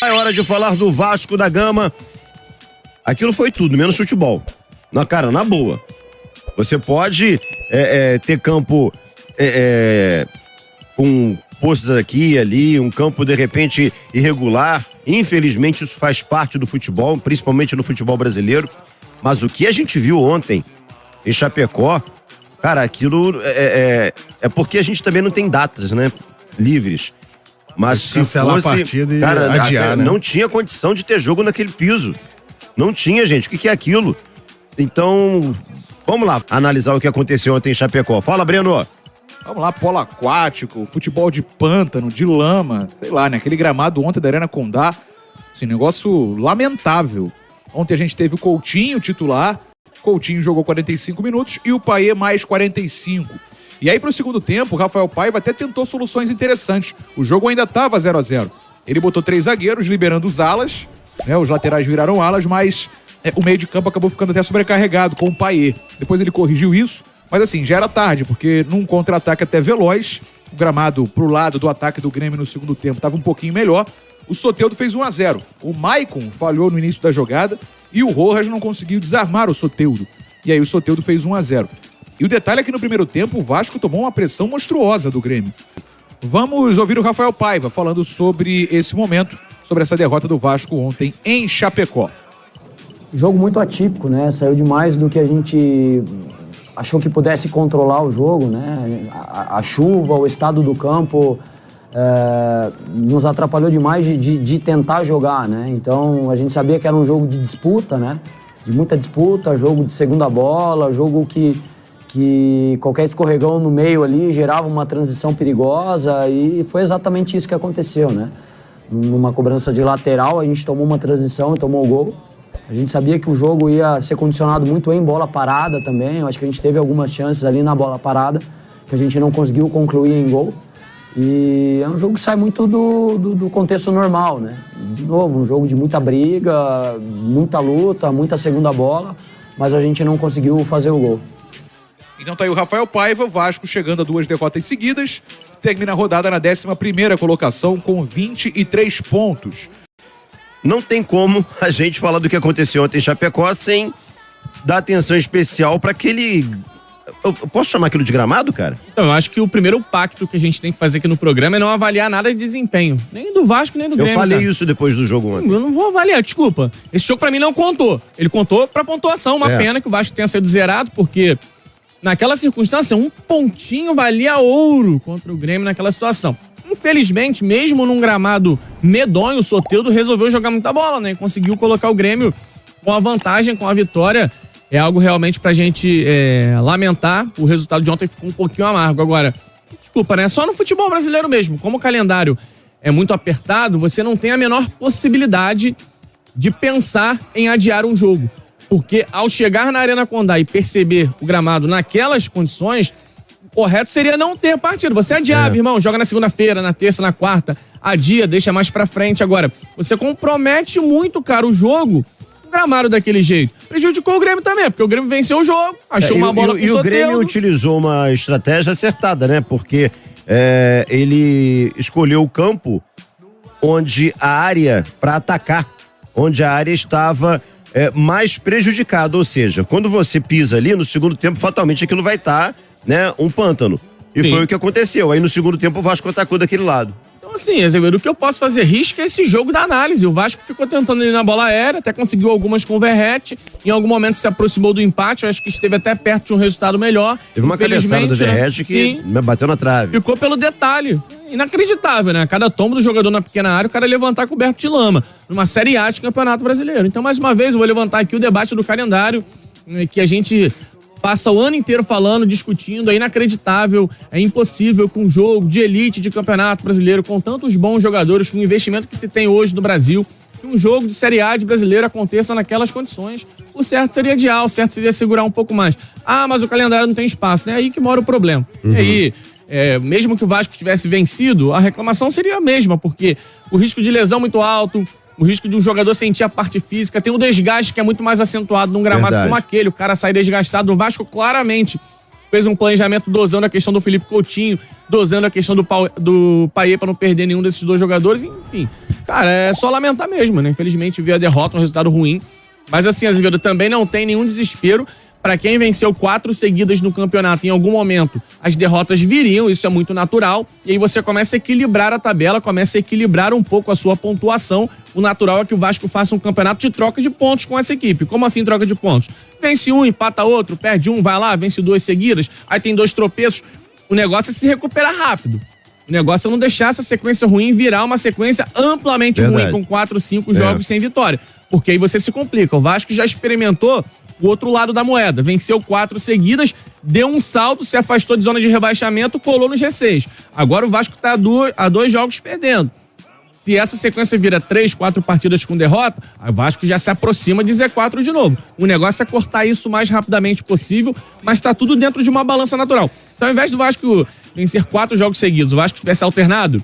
É hora de falar do Vasco da Gama. Aquilo foi tudo, menos futebol. Na boa. Você pode ter campo com postos aqui e ali, um campo de repente irregular. Infelizmente isso faz parte do futebol, principalmente no futebol brasileiro. Mas o que a gente viu ontem em Chapecó, cara, aquilo é porque a gente também não tem datas, né, livres. Mas se cancelar fosse, a partida e cara, adiar, né? Não tinha condição de ter jogo naquele piso. Não tinha, gente. O que é aquilo? Então, vamos lá analisar o que aconteceu ontem em Chapecó. Fala, Breno. Vamos lá, polo aquático, futebol de pântano, de lama, sei lá, né? Aquele gramado ontem da Arena Condá, assim, negócio lamentável. Ontem a gente teve o Coutinho titular, Coutinho jogou 45 minutos e o Payet mais 45. E aí pro segundo tempo, o Rafael Paiva até tentou soluções interessantes. O jogo ainda estava 0-0. Ele botou 3 zagueiros, liberando os alas, né? Os laterais viraram alas, mas o meio de campo acabou ficando até sobrecarregado com o Payet. Depois ele corrigiu isso, mas assim, já era tarde, porque num contra-ataque até veloz, o gramado pro lado do ataque do Grêmio no segundo tempo estava um pouquinho melhor. O Soteldo fez 1-0. O Maicon falhou no início da jogada e o Rojas não conseguiu desarmar o Soteldo. E aí o Soteldo fez 1-0. E o detalhe é que no primeiro tempo o Vasco tomou uma pressão monstruosa do Grêmio. Vamos ouvir o Rafael Paiva falando sobre esse momento, sobre essa derrota do Vasco ontem em Chapecó. Jogo muito atípico, né? Saiu demais do que a gente achou que pudesse controlar o jogo, né? A chuva, o estado do campo nos atrapalhou demais de tentar jogar, né? Então a gente sabia que era um jogo de disputa, né? De muita disputa, jogo de segunda bola, jogo que qualquer escorregão no meio ali gerava uma transição perigosa e foi exatamente isso que aconteceu, né? Numa cobrança de lateral, a gente tomou uma transição e tomou o gol. A gente sabia que o jogo ia ser condicionado muito em bola parada também. Eu acho que a gente teve algumas chances ali na bola parada que a gente não conseguiu concluir em gol. E é um jogo que sai muito do contexto normal, né? De novo, um jogo de muita briga, muita luta, muita segunda bola, mas a gente não conseguiu fazer o gol. Então tá aí o Rafael Paiva, o Vasco chegando a 2 derrotas seguidas, termina a rodada na 11ª colocação com 23 pontos. Não tem como a gente falar do que aconteceu ontem em Chapecó sem dar atenção especial para aquele... Eu posso chamar aquilo de gramado, cara? Então, eu acho que o primeiro pacto que a gente tem que fazer aqui no programa é não avaliar nada de desempenho. Nem do Vasco, nem do Grêmio. Eu falei cara. isso depois do jogo ontem. Eu não vou avaliar, desculpa. Esse jogo pra mim não contou. Ele contou pra pontuação. Uma pena que o Vasco tenha sido zerado, porque naquela circunstância, um pontinho valia ouro contra o Grêmio naquela situação. Infelizmente, mesmo num gramado medonho, o Soteldo resolveu jogar muita bola, né? Conseguiu colocar o Grêmio com a vantagem, com a vitória. É algo realmente pra gente lamentar. O resultado de ontem ficou um pouquinho amargo. Agora, desculpa, né? Só no futebol brasileiro mesmo. Como o calendário é muito apertado, você não tem a menor possibilidade de pensar em adiar um jogo. Porque ao chegar na Arena Condá e perceber o gramado naquelas condições, o correto seria não ter partido. Você adiava, irmão, joga na segunda-feira, na terça, na quarta, adia, deixa mais pra frente. Agora, você compromete muito, cara, o jogo, o gramado daquele jeito. Prejudicou o Grêmio também, porque o Grêmio venceu o jogo, achou uma bola pro Soteldo. E o Grêmio utilizou uma estratégia acertada, né? Porque ele escolheu o campo onde a área para atacar, onde a área estava mais prejudicada, ou seja, quando você pisa ali no segundo tempo, fatalmente aquilo vai estar, né, um pântano. E foi o que aconteceu. Aí no segundo tempo o Vasco atacou daquele lado. Então assim, Azevedo, o que eu posso fazer risco é esse jogo da análise. O Vasco ficou tentando ir na bola aérea, até conseguiu algumas com o Verratti, em algum momento se aproximou do empate, eu acho que esteve até perto de um resultado melhor. Teve uma cabeçada do Verratti que bateu na trave. Ficou pelo detalhe. Inacreditável, né? Cada tombo do jogador na pequena área, o cara levantar coberto de lama. Numa Série A de Campeonato Brasileiro. Então, mais uma vez, eu vou levantar aqui o debate do calendário, que a gente passa o ano inteiro falando, discutindo, é inacreditável, é impossível com um jogo de elite de Campeonato Brasileiro, com tantos bons jogadores, com o investimento que se tem hoje no Brasil, que um jogo de Série A de brasileiro aconteça naquelas condições. O certo seria adiar, o certo seria segurar um pouco mais. Ah, mas o calendário não tem espaço, né? É aí que mora o problema. E aí, mesmo que o Vasco tivesse vencido, a reclamação seria a mesma, porque o risco de lesão muito alto, o risco de um jogador sentir a parte física, tem um desgaste que é muito mais acentuado num gramado como aquele, o cara sai desgastado. O Vasco claramente fez um planejamento dosando a questão do Felipe Coutinho, dosando a questão do Payet para não perder nenhum desses dois jogadores, enfim. Cara, é só lamentar mesmo, né? Infelizmente veio a derrota, um resultado ruim. Mas assim, Azevedo, também não tem nenhum desespero. Para quem venceu 4 seguidas no campeonato, em algum momento as derrotas viriam, isso é muito natural, e aí você começa a equilibrar a tabela, começa a equilibrar um pouco a sua pontuação. O natural é que o Vasco faça um campeonato de troca de pontos com essa equipe. Como assim troca de pontos? Vence um, empata outro, perde um, vai lá, vence 2 seguidas, aí tem 2 tropeços. O negócio é se recuperar rápido. O negócio é não deixar essa sequência ruim virar uma sequência amplamente ruim, com 4, 5 jogos sem vitória. Porque aí você se complica. O Vasco já experimentou o outro lado da moeda. Venceu 4 seguidas, deu um salto, se afastou de zona de rebaixamento, colou no G6. Agora o Vasco está a 2 jogos perdendo. Se essa sequência vira 3, 4 partidas com derrota, o Vasco já se aproxima de Z4 de novo. O negócio é cortar isso o mais rapidamente possível, mas está tudo dentro de uma balança natural. Então, ao invés do Vasco vencer 4 jogos seguidos, o Vasco tivesse alternado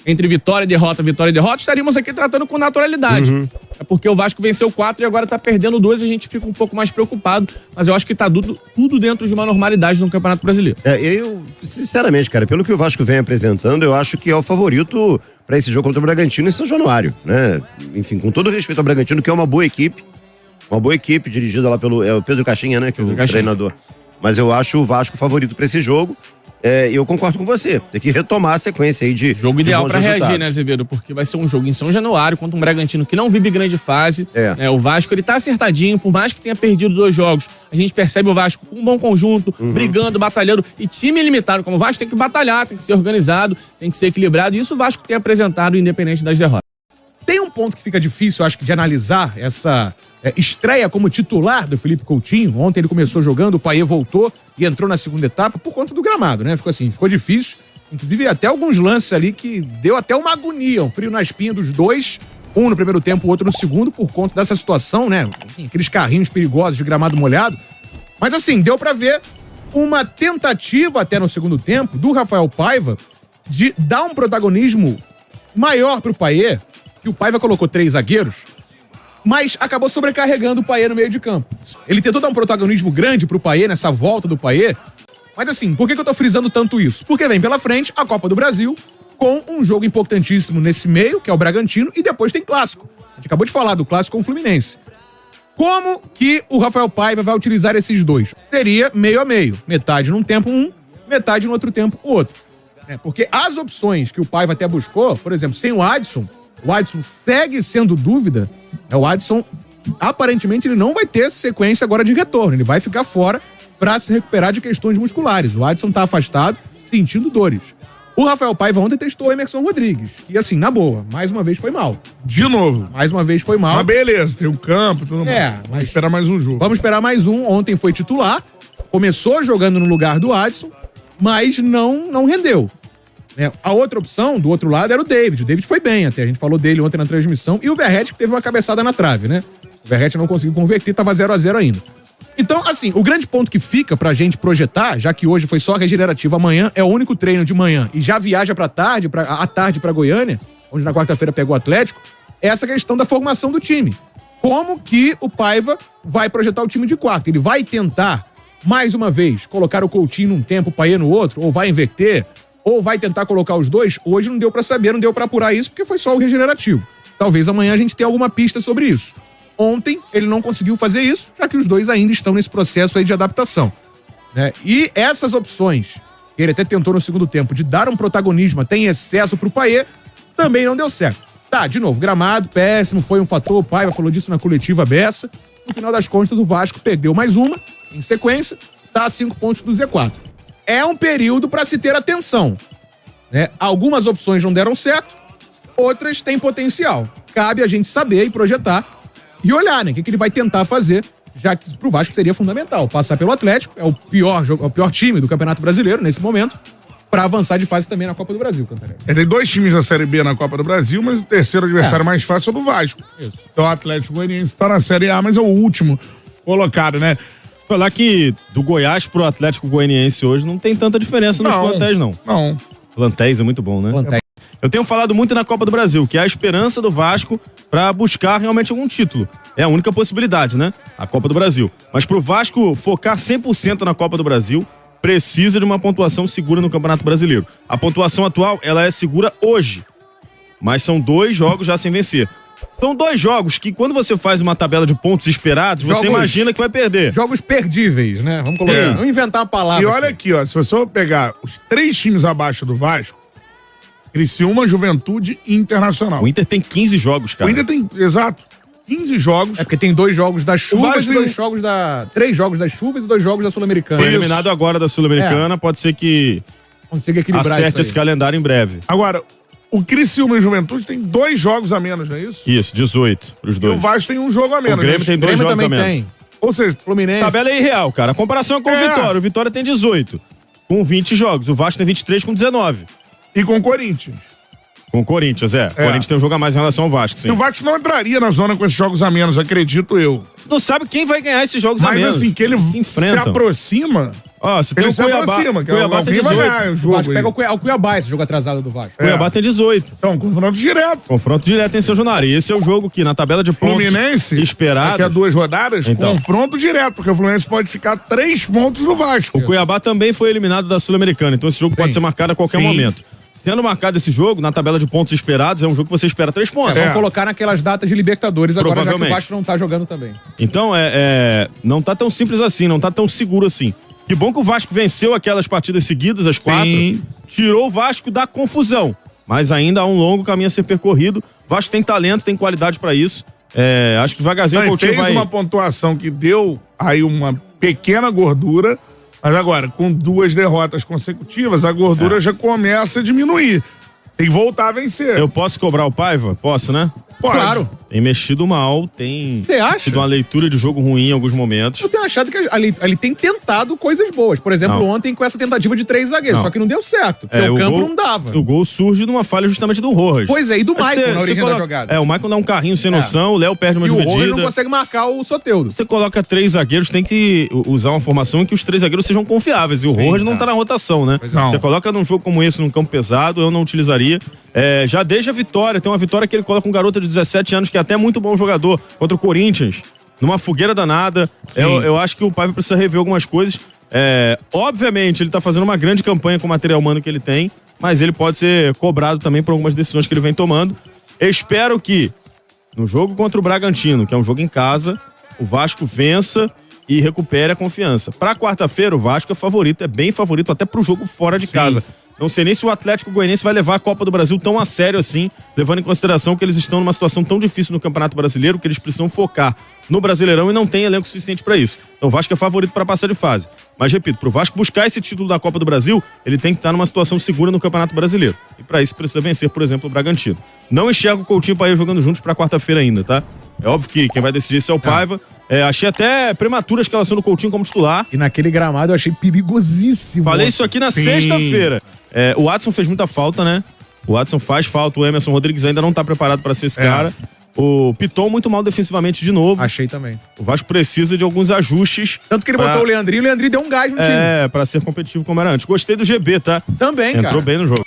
entre vitória e derrota, estaríamos aqui tratando com naturalidade. É porque o Vasco venceu 4 e agora tá perdendo 2, a gente fica um pouco mais preocupado, mas eu acho que tá tudo dentro de uma normalidade no Campeonato Brasileiro. Eu, sinceramente, cara, pelo que o Vasco vem apresentando, eu acho que é o favorito para esse jogo contra o Bragantino em São Januário, né? Enfim, com todo respeito ao Bragantino, que é uma boa equipe dirigida lá pelo Pedro Caixinha, né? Que é o treinador. Mas eu acho o Vasco favorito para esse jogo. Eu concordo com você. Tem que retomar a sequência aí de jogo ideal para reagir, né, Azevedo? Porque vai ser um jogo em São Januário contra um Bragantino que não vive grande fase. O Vasco, ele tá acertadinho, por mais que tenha perdido 2 jogos. A gente percebe o Vasco com um bom conjunto, brigando, batalhando. E time limitado como o Vasco tem que batalhar, tem que ser organizado, tem que ser equilibrado. E isso o Vasco tem apresentado, independente das derrotas. Tem um ponto que fica difícil, eu acho, de analisar essa estreia como titular do Felipe Coutinho. Ontem ele começou jogando, o Payet voltou e entrou na segunda etapa por conta do gramado, né? Ficou difícil. Inclusive, até alguns lances ali que deu até uma agonia, um frio na espinha dos dois. Um no primeiro tempo, o outro no segundo, por conta dessa situação, né? Enfim, aqueles carrinhos perigosos de gramado molhado. Mas assim, deu pra ver uma tentativa até no segundo tempo do Rafael Paiva de dar um protagonismo maior pro Payet, que o Paiva colocou 3 zagueiros, mas acabou sobrecarregando o Payet no meio de campo. Ele tentou dar um protagonismo grande pro Payet nessa volta do Payet, mas assim, por que eu tô frisando tanto isso? Porque vem pela frente a Copa do Brasil com um jogo importantíssimo nesse meio, que é o Bragantino, e depois tem clássico. A gente acabou de falar do clássico com o Fluminense. Como que o Rafael Paiva vai utilizar esses dois? Seria meio a meio. Metade num tempo um, metade no outro tempo o outro. Porque as opções que o Paiva até buscou, por exemplo, sem o Adson segue sendo dúvida. O Adson, aparentemente, ele não vai ter sequência agora de retorno. Ele vai ficar fora para se recuperar de questões musculares. O Adson tá afastado, sentindo dores. O Rafael Paiva ontem testou o Emerson Rodrigues. E assim, na boa, mais uma vez foi mal. De novo. Mais uma vez foi mal. Mas beleza, tem um campo, tudo mais. Vamos esperar mais um jogo. Vamos esperar mais um. Ontem foi titular. Começou jogando no lugar do Adson, mas não rendeu. A outra opção, do outro lado, era o David. O David foi bem até. A gente falou dele ontem na transmissão. E o Verratti, que teve uma cabeçada na trave, né? O Verratti não conseguiu converter, tava 0-0 ainda. Então, assim, o grande ponto que fica pra gente projetar, já que hoje foi só regenerativo, amanhã é o único treino de manhã e já viaja à tarde pra Goiânia, onde na quarta-feira pegou o Atlético, é essa questão da formação do time. Como que o Paiva vai projetar o time de quarta? Ele vai tentar, mais uma vez, colocar o Coutinho num tempo, o Payet no outro, ou vai inverter, ou vai tentar colocar os dois? Hoje não deu pra saber, não deu pra apurar isso, porque foi só o regenerativo. Talvez amanhã a gente tenha alguma pista sobre isso. Ontem ele não conseguiu fazer isso, já que os dois ainda estão nesse processo aí de adaptação. E essas opções, que ele até tentou no segundo tempo, de dar um protagonismo até em excesso pro Payet, também não deu certo. De novo, gramado, péssimo, foi um fator, o Paiva falou disso na coletiva beça. No final das contas, o Vasco perdeu mais uma, em sequência, tá a 5 pontos do Z4. É um período para se ter atenção. Algumas opções não deram certo, outras têm potencial. Cabe a gente saber e projetar e olhar, o que ele vai tentar fazer, já que pro Vasco seria fundamental passar pelo Atlético, é o pior time do Campeonato Brasileiro nesse momento, para avançar de fase também na Copa do Brasil, Cantarelli. Tem 2 times da Série B na Copa do Brasil, mas o terceiro adversário mais fácil é o do Vasco. Isso. Então o Atlético Goianiense está na Série A, mas é o último colocado, né? Falar que do Goiás pro Atlético Goianiense hoje não tem tanta diferença nos plantéis, não. Não. Plantéis é muito bom, né? Plantéis. Eu tenho falado muito na Copa do Brasil, que é a esperança do Vasco pra buscar realmente algum título. É a única possibilidade, né? A Copa do Brasil. Mas pro Vasco focar 100% na Copa do Brasil, precisa de uma pontuação segura no Campeonato Brasileiro. A pontuação atual, ela é segura hoje, mas são 2 jogos já sem vencer. São 2 jogos que, quando você faz uma tabela de pontos esperados, você imagina que vai perder. Jogos perdíveis, né? Vamos colocar. Vamos inventar uma palavra. E olha aqui, ó, se você for pegar os 3 times abaixo do Vasco, Criciúma, Juventude e Internacional. O Inter tem 15 jogos, cara. O Inter tem, exato, 15 jogos. É porque tem 2 jogos das chuvas Vasco e 2 jogos da... 3 jogos das chuvas e 2 jogos da Sul-Americana. Foi eliminado agora da Sul-Americana, pode ser que Consiga equilibrar acerte isso esse calendário em breve. Agora, o Criciúma e Juventude tem 2 jogos a menos, não é isso? Isso, 18 pros E o dois. Vasco tem 1 jogo a menos. O Grêmio né? tem 2 Grêmio jogos a também menos. tem. Ou seja, Fluminense. A tabela é irreal, cara. A comparação é com o Vitória. O Vitória tem 18, com 20 jogos. O Vasco tem 23 com 19. e com o Corinthians. Com o Corinthians, O Corinthians tem um jogo a mais em relação ao Vasco, sim. E o Vasco não entraria na zona com esses jogos a menos, acredito eu. Não sabe quem vai ganhar esses jogos a Mas menos. assim, que ele se enfrentam. se aproxima. Ó, você tem Ele o se Cuiabá. aproxima, que Cuiabá tem alguém vai 18. ganhar o O jogo. Vasco aí. pega o Cuiabá, esse jogo atrasado do Vasco. Cuiabá tem 18. Então, confronto direto. Confronto direto em São Januário. E esse é o jogo que, na tabela de pontos Fluminense, esperados... daqui a 2 rodadas, Então. confronto direto, porque o Fluminense pode ficar 3 pontos no Vasco. O Cuiabá também foi eliminado da Sul-Americana, então esse jogo pode ser marcado a qualquer Sim. momento. Sendo marcado esse jogo, na tabela de pontos esperados, é um jogo que você espera 3 pontos. Vamos colocar naquelas datas de Libertadores agora, já que o Provavelmente. Vasco não tá jogando também. Então, não tá tão simples assim, não tá tão seguro assim. Que bom que o Vasco venceu aquelas partidas seguidas, as 4, Sim. tirou o Vasco da confusão. Mas ainda há um longo caminho a ser percorrido. O Vasco tem talento, tem qualidade pra isso. Acho que devagarzinho o Ele Coutinho fez vai... uma pontuação que deu aí uma pequena gordura, mas agora, com 2 derrotas consecutivas, a gordura já começa a diminuir. Tem que voltar a vencer. Eu posso cobrar o Paiva? Posso, né? Pode. Claro. Tem mexido mal, tem Você acha? tido uma leitura de jogo ruim em alguns momentos. Eu tenho achado que ele tem tentado coisas boas. Por exemplo, Não. ontem com essa tentativa de 3 zagueiros, Não. só que não deu certo, porque o campo não dava. O gol surge de uma falha justamente do Rojas. Pois é, e do Mas Maicon na origem da coloca- jogada. O Maicon dá um carrinho sem noção, o Léo perde uma E o Rojas dividida. não consegue marcar o Soteldo. Você coloca 3 zagueiros, tem que usar uma formação em que os 3 zagueiros sejam confiáveis. E o Rojas não tá na rotação, né? Não. Você coloca num jogo como esse, num campo pesado, eu não utilizaria. Já desde a vitória, tem uma vitória que ele coloca um garoto de 17 anos, que é até muito bom jogador, contra o Corinthians, numa fogueira danada. Eu acho que o Paiva precisa rever algumas coisas. Obviamente, ele tá fazendo uma grande campanha com o material humano que ele tem, mas ele pode ser cobrado também por algumas decisões que ele vem tomando. Espero que no jogo contra o Bragantino, que é um jogo em casa, o Vasco vença e recupere a confiança. Pra quarta-feira, o Vasco é favorito, é bem favorito até pro jogo fora de casa. Não sei nem se o Atlético Goianiense vai levar a Copa do Brasil tão a sério assim, levando em consideração que eles estão numa situação tão difícil no Campeonato Brasileiro que eles precisam focar no Brasileirão e não tem elenco suficiente pra isso. Então o Vasco é favorito pra passar de fase. Mas repito, pro Vasco buscar esse título da Copa do Brasil, ele tem que estar numa situação segura no Campeonato Brasileiro. E pra isso precisa vencer, por exemplo, o Bragantino. Não enxergo o Coutinho e o Paiva jogando juntos pra quarta-feira ainda, tá? É óbvio que quem vai decidir isso é o Paiva. Achei até prematura a escalação do Coutinho como titular. E naquele gramado eu achei perigosíssimo. Falei isso aqui na Sim. sexta-feira. O Watson fez muita falta, né? O Watson faz falta, o Emerson Rodrigues ainda não tá preparado pra ser esse cara. O Piton muito mal defensivamente de novo. Achei também. O Vasco precisa de alguns ajustes. Tanto que ele botou o Leandrinho deu um gás no time. Pra ser competitivo como era antes. Gostei do GB, tá? Também, Entrou cara. bem no jogo.